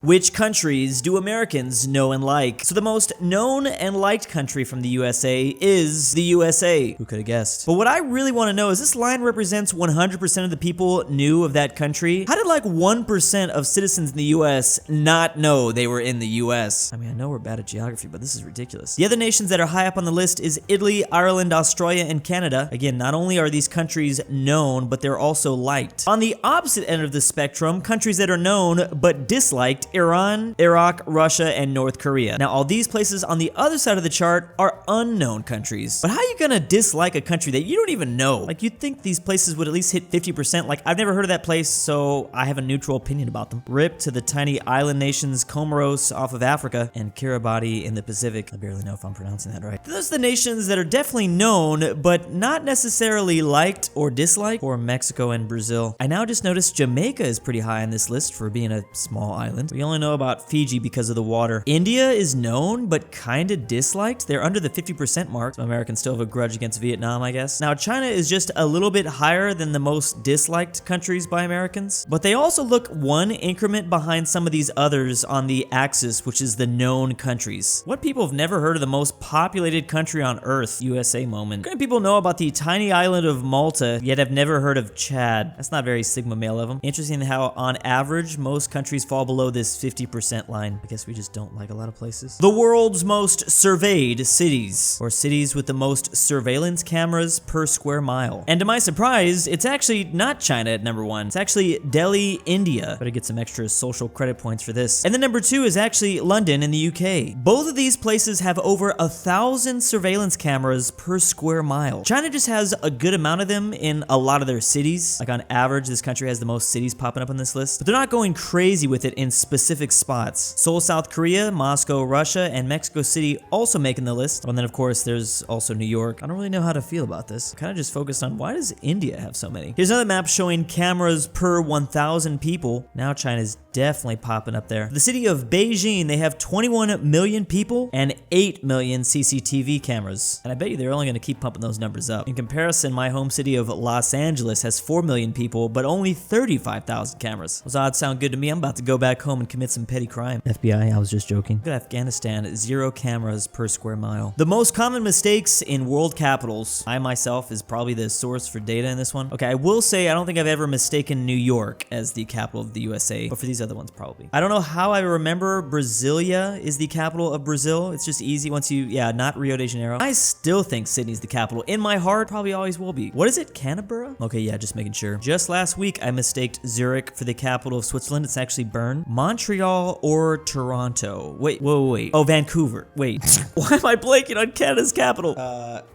Which countries do Americans know and like? So the most known and liked country from the USA is the USA. Who could have guessed? But what I really want to know is this line represents 100% of the people knew of that country. How did like 1% of citizens in the US not know they were in the US? I mean, I know we're bad at geography, but this is ridiculous. The other nations that are high up on the list is Italy, Ireland, Australia, and Canada. Again, not only are these countries known, but they're also liked. On the opposite end of the spectrum, countries that are known but disliked: Iran, Iraq, Russia, and North Korea. Now, all these places on the other side of the chart are unknown countries. But how are you gonna dislike a country that you don't even know? Like, you'd think these places would at least hit 50%. Like, I've never heard of that place, so I have a neutral opinion about them. Rip to the tiny island nations Comoros off of Africa and Kiribati in the Pacific. I barely know if I'm pronouncing that right. Those are the nations that are definitely known, but not necessarily liked or disliked, or Mexico and Brazil. I now just noticed Jamaica is pretty high on this list for being a small island. We only know about Fiji because of the water. India is known, but kinda disliked. They're under the 50% mark, so Americans still have a grudge against Vietnam, I guess. Now, China is just a little bit higher than the most disliked countries by Americans, but they also look one increment behind some of these others on the axis, which is the known countries. What people have never heard of the most populated country on Earth? USA moment. How many people know about the tiny island of Malta, yet have never heard of Chad? That's not very Sigma male of them. Interesting how, on average, most countries fall below this 50% line. I guess we just don't like a lot of places. The world's most surveyed cities, or cities with the most surveillance cameras per square mile. And to my surprise, it's actually not China at number 1. It's actually Delhi, India. Better get some extra social credit points for this. And then number 2 is actually London in the UK. Both of these places have over 1,000 surveillance cameras per square mile. China just has a good amount of them in a lot of their cities. Like, on average, this country has the most cities popping up on this list, but they're not going crazy with it in specific spots. Seoul, South Korea, Moscow, Russia, and Mexico City also making the list. And then, of course, there's also New York. I don't really know how to feel about this. Kind of just focused on, why does India have so many? Here's another map showing cameras per 1,000 people. Now China's definitely popping up there. The city of Beijing, they have 21 million people and 8 million CCTV cameras. And I bet you they're only going to keep pumping those numbers up. In comparison, my home city of Los Angeles has 4 million people, but only 35,000 cameras. Those odds sound good to me. I'm about to go back home and commit some petty crime. FBI, I was just joking. Look at Afghanistan, 0 cameras per square mile. The most common mistakes in world capitals. I myself is probably the source for data in this one. Okay, I will say I don't think I've ever mistaken New York as the capital of the USA, but for these other ones, probably. I don't know how I remember Brasilia is the capital of Brazil. It's just easy once you, not Rio de Janeiro. I still think Sydney's the capital. In my heart, probably always will be. What is it, Canberra? Okay, yeah, just making sure. Just last week, I mistaked Zurich for the capital of Switzerland. It's actually Bern. Montreal or Toronto? Wait. Oh, Vancouver. Wait. Why am I blanking on Canada's capital?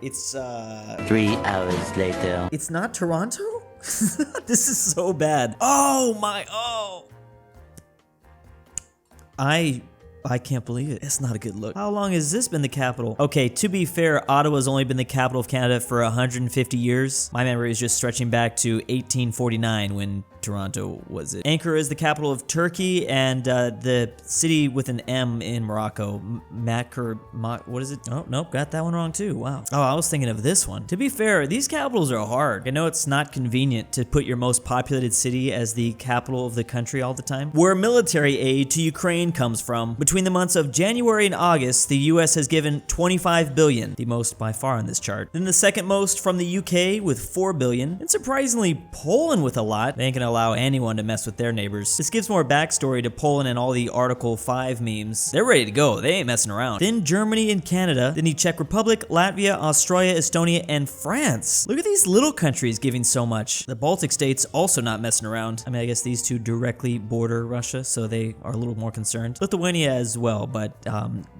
It's 3 hours later. It's not Toronto? This is so bad. Oh. I can't believe it. It's not a good look. How long has this been the capital? Okay, to be fair, Ottawa's only been the capital of Canada for 150 years. My memory is just stretching back to 1849 when Toronto was it. Ankara is the capital of Turkey, and the city with an M in Morocco, what is it? Oh, nope, got that one wrong too. Wow. Oh, I was thinking of this one. To be fair, these capitals are hard. I know it's not convenient to put your most populated city as the capital of the country all the time. Where military aid to Ukraine comes from, between the months of January and August, the US has given $25 billion, the most by far on this chart. Then the second most from the UK with $4 billion, and surprisingly Poland with a lot. They ain't gonna allow anyone to mess with their neighbors. This gives more backstory to Poland and all the Article 5 memes. They're ready to go. They ain't messing around. Then Germany and Canada. Then the Czech Republic, Latvia, Australia, Estonia, and France. Look at these little countries giving so much. The Baltic states also not messing around. I mean, I guess these two directly border Russia, so they are a little more concerned. Lithuania as well, but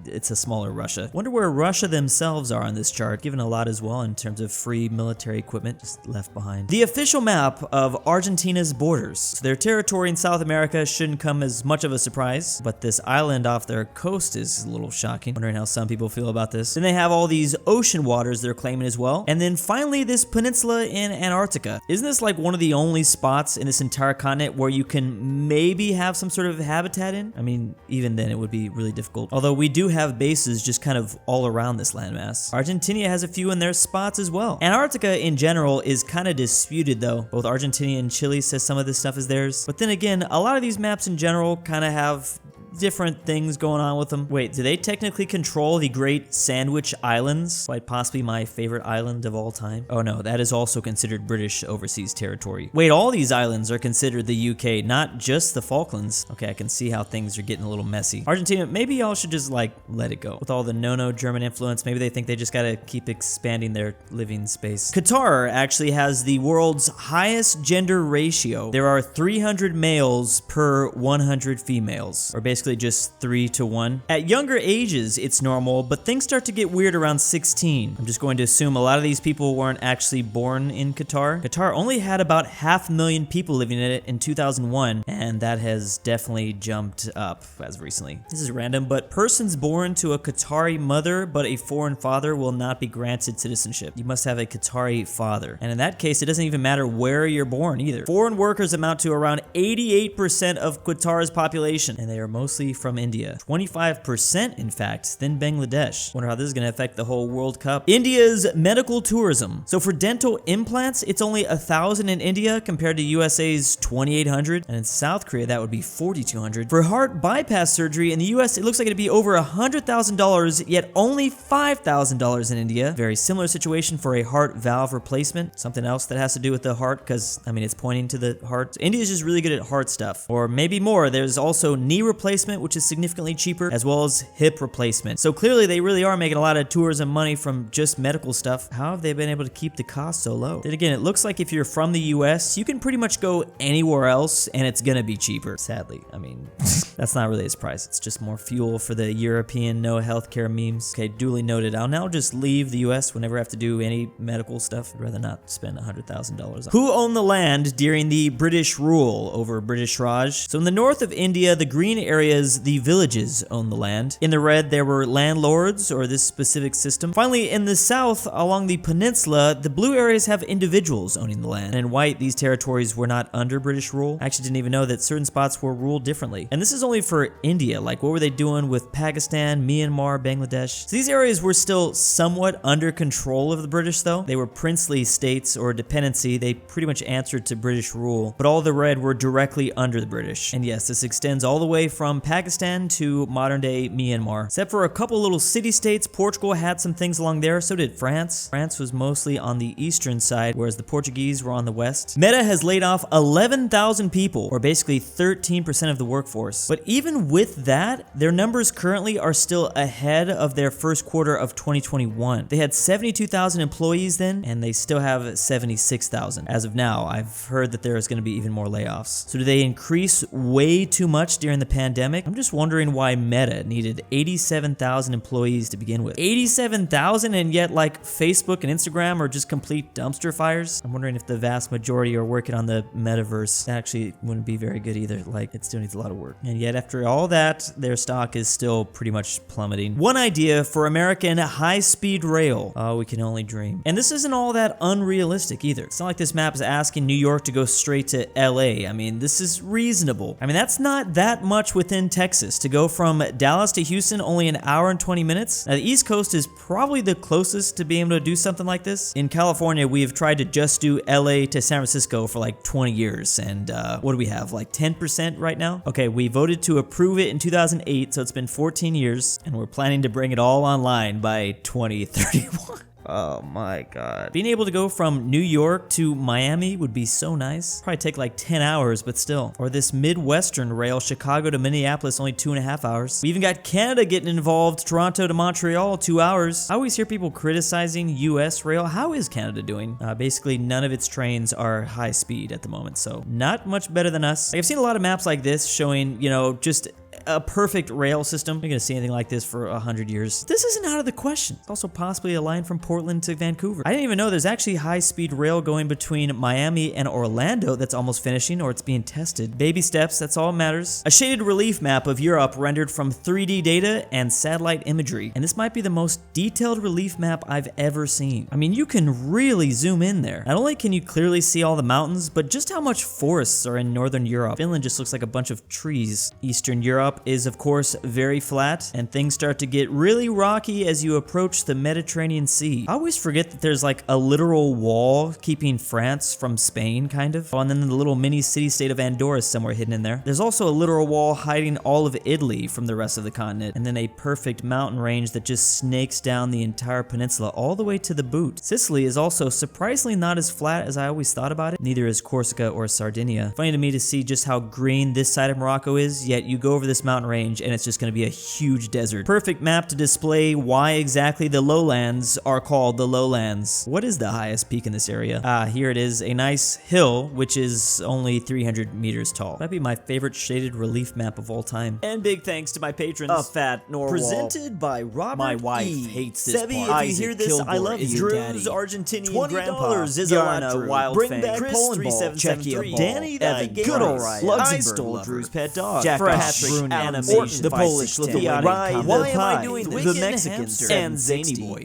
it's a smaller Russia. Wonder where Russia themselves are on this chart, given a lot as well in terms of free military equipment, just left behind. The official map of Argentina's borders. So their territory in South America shouldn't come as much of a surprise, but this island off their coast is a little shocking. Wondering how some people feel about this. Then they have all these ocean waters they're claiming as well. And then finally this peninsula in Antarctica. Isn't this like one of the only spots in this entire continent where you can maybe have some sort of habitat in? I mean, even then it would be really difficult. Although we do have bases just kind of all around this landmass. Argentina has a few in their spots as well. Antarctica in general is kind of disputed though. Both Argentina and Chile says some of this stuff is theirs. But then again, a lot of these maps in general kind of have different things going on with them. Wait, do they technically control the Great Sandwich Islands? Quite possibly my favorite island of all time. Oh no, that is also considered British overseas territory. Wait, all these islands are considered the UK, not just the Falklands. Okay, I can see how things are getting a little messy. Argentina, maybe y'all should just like let it go. With all the no German influence, maybe they think they just gotta keep expanding their living space. Qatar actually has the world's highest gender ratio. There are 300 males per 100 females, or basically just 3 to 1. At younger ages, it's normal, but things start to get weird around 16. I'm just going to assume a lot of these people weren't actually born in Qatar. Qatar only had about 500,000 people living in it in 2001, and that has definitely jumped up as of recently. This is random, but persons born to a Qatari mother but a foreign father will not be granted citizenship. You must have a Qatari father. And in that case, it doesn't even matter where you're born either. Foreign workers amount to around 88% of Qatar's population, and they are mostly from India. 25%, in fact, then Bangladesh. Wonder how this is going to affect the whole World Cup. India's medical tourism. So for dental implants, it's only 1,000 in India compared to USA's 2,800, and in South Korea, that would be 4,200. For heart bypass surgery in the US, it looks like it'd be over $100,000, yet only $5,000 in India. Very similar situation for a heart valve replacement. Something else that has to do with the heart, because, I mean, it's pointing to the heart. So India is just really good at heart stuff. Or maybe more. There's also knee replacement, which is significantly cheaper, as well as hip replacement. So clearly, they really are making a lot of tourism money from just medical stuff. How have they been able to keep the cost so low? Then again, it looks like if you're from the US, you can pretty much go anywhere else, and it's gonna be cheaper. Sadly, I mean, that's not really its price. It's just more fuel for the European no healthcare memes. Okay, duly noted. I'll now just leave the US whenever I have to do any medical stuff. I'd rather not spend $100,000 on. Who owned the land during the British rule over British Raj? So in the north of India, the green areas, the villages, owned the land. In the red, there were landlords, or this specific system. Finally, in the south, along the peninsula, the blue areas have individuals owning the land. And in white, these territories were not under British rule. I actually didn't even know that certain spots were ruled differently. And this is only for India. Like, what were they doing with Pakistan, Myanmar, Bangladesh? So these areas were still somewhat under control of the British, though. They were princely states or dependency. They pretty much answered to British rule. But all the red were directly under the British. And yes, this extends all the way from Pakistan to modern-day Myanmar. Except for a couple little city-states, Portugal had some things along there. So did France. France was mostly on the eastern side, whereas the Portuguese were on the west. Meta has laid off 11,000 people, or basically 13% of the workforce. But even with that, their numbers currently are still ahead of their first quarter of 2021. They had 72,000 employees then, and they still have 76,000. As of now, I've heard that there is going to be even more layoffs. So do they increase way too much during the pandemic? I'm just wondering why Meta needed 87,000 employees to begin with. 87,000, and yet like Facebook and Instagram are just complete dumpster fires? I'm wondering if the vast majority are working on the metaverse. That actually wouldn't be very good either. Like, it still needs a lot of work. And yet after all that, their stock is still pretty much plummeting. One idea for American high-speed rail. Oh, we can only dream. And this isn't all that unrealistic either. It's not like this map is asking New York to go straight to LA. I mean, this is reasonable. I mean, that's not that much within Texas. To go from Dallas to Houston, only an hour and 20 minutes. Now, the East Coast is probably the closest to being able to do something like this. In California, we have tried to just do LA to San Francisco for like 20 years. And what do we have? Like 10% right now? Okay, we voted to approve it in 2008, so it's been 14 years, and we're planning to bring it all online by 2031. Oh my god. Being able to go from New York to Miami would be so nice. Probably take like 10 hours, but still. Or this Midwestern rail, Chicago to Minneapolis, only 2.5 hours. We even got Canada getting involved, Toronto to Montreal, 2 hours. I always hear people criticizing US rail. How is Canada doing? Basically, none of its trains are high speed at the moment, so not much better than us. I've seen a lot of maps like this showing, you know, just a perfect rail system. You're gonna see anything like this for 100 years. This isn't out of the question. It's also possibly a line from Portland to Vancouver. I didn't even know there's actually high-speed rail going between Miami and Orlando that's almost finishing, or it's being tested. Baby steps, that's all that matters. A shaded relief map of Europe rendered from 3D data and satellite imagery. And this might be the most detailed relief map I've ever seen. I mean, you can really zoom in there. Not only can you clearly see all the mountains, but just how much forests are in Northern Europe. Finland just looks like a bunch of trees. Eastern Europe, up is of course very flat, and things start to get really rocky as you approach the Mediterranean Sea. I always forget that there's like a literal wall keeping France from Spain, kind of. Oh, and then the little mini city-state of Andorra is somewhere hidden in there. There's also a literal wall hiding all of Italy from the rest of the continent, and then a perfect mountain range that just snakes down the entire peninsula all the way to the boot. Sicily is also surprisingly not as flat as I always thought about it. Neither is Corsica or Sardinia. Funny to me to see just how green this side of Morocco is, yet you go over this mountain range and it's just going to be a huge desert. Perfect map to display why exactly the lowlands are called the lowlands. What is the highest peak in this area? Here it is, a nice hill, which is only 300 meters tall. That'd be my favorite shaded relief map of all time. And big thanks to my patrons. aPhatNarwhal. Presented by Robert My wife E. hates this Sebi, part. if you hear Isaac this, I Kilgore love is you. your Drew's daddy. Argentinian grandpa. $20 is Yarna, Electro. Wildfang, Bring Chris3773, Czechia, DannyThyGamer, GoodOldRyah, istoledrewspetdog, Jakov, Phresh bruney, Animations, the Polish-Lithuanian Veiotic, Commonwealth, why am I doing this? the Mexicans, and ZaneyBoi.